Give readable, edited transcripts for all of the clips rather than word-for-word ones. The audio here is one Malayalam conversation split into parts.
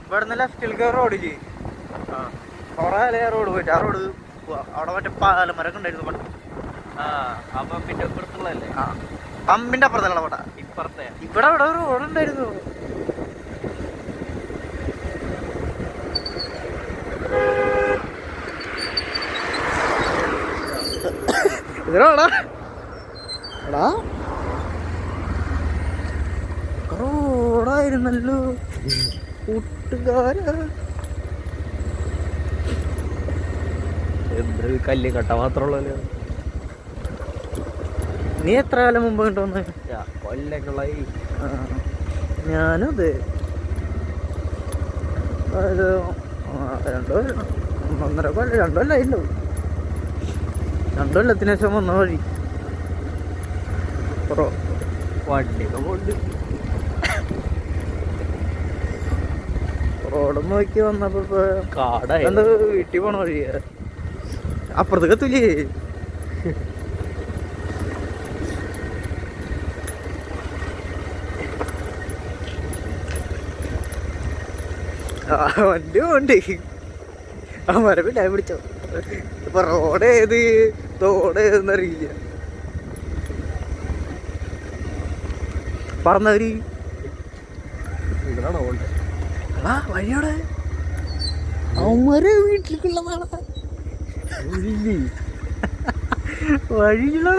ഇവിടുന്ന് ലെഫ്റ്റിലേക്ക് റോഡില് കൊറേ റോഡ് പോയിട്ട് ആ റോഡ് അവിടെ മറ്റേ പാലമരൊക്കെ ഉണ്ടായിരുന്നു പണ്ട്. പമ്പിന്റെ അപ്പുറത്തുള്ളതല്ലേ? പമ്പിന്റെ അപ്പുറത്തുള്ള അവിടെ ഇപ്പുറത്തെ ഇവിടെ ഇവിടെ ഒരു റോഡ് ഉണ്ടായിരുന്നു. ഇതിനാടാ എടാ റോഡായിരുന്നല്ലോ കൂട്ടുകാര. എന്ത് കല്ല് കട്ട മാത്രമുള്ളല്ലോ. നീ എത്ര കാലം മുമ്പ് കിട്ടുമെന്ന്? കൊല്ലൊക്കെയുള്ള ഞാനും അതെ. അതായത് 2 കൊല്ലം 1.5 കൊല്ലം 2 കൊല്ലമായില്ലോ. 2 കൊല്ലത്തിന് ശേഷം വന്ന വഴി വണ്ടിയൊക്കെ കൊണ്ട് റോഡ് നോക്കി വന്നപ്പോ കാടായി. എന്താ വീട്ടിൽ പോണ വഴി അപ്പുറത്തേക്ക് എത്തൂലേ? വണ്ടി പോണ്ടേ അവരെ പിന്നെ പിടിച്ചോ. ഇപ്പൊ റോഡ് ഏത് തോട് ഏതെന്നറിയില്ല. പറഞ്ഞവര് വഴിയോടെ അവന്മാരെ വീട്ടിലേക്കുള്ളതാണ് വഴിയുള്ള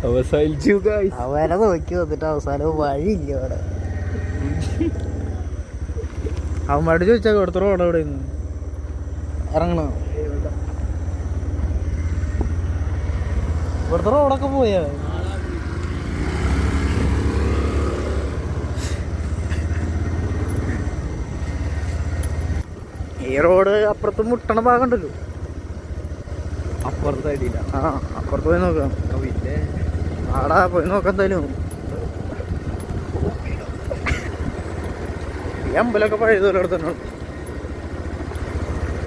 അവസാനിച്ചു. അവരെ നോക്കി വന്നിട്ട് അവസാനം വഴിയില്ല അവിടെ. അവന്മാരോട് ചോദിച്ചാൽ ഇവിടുത്തെ റോഡ് എവിടെ നിന്ന് ഇറങ്ങണോ? ഇവിടുത്തെ റോഡൊക്കെ പോയാ ഈ റോഡ് അപ്പുറത്ത് മുട്ടണ ഭാഗം ഉണ്ടല്ലോ, അപ്പുറത്തെ അടിയില്ല. അപ്പുറത്ത് പോയി നോക്കാം. പിന്നെ ആടാ പോയി നോക്കാം. എന്തായാലും ഈ അമ്പലമൊക്കെ പഴയതുപോലെ അവിടെ തന്നെ.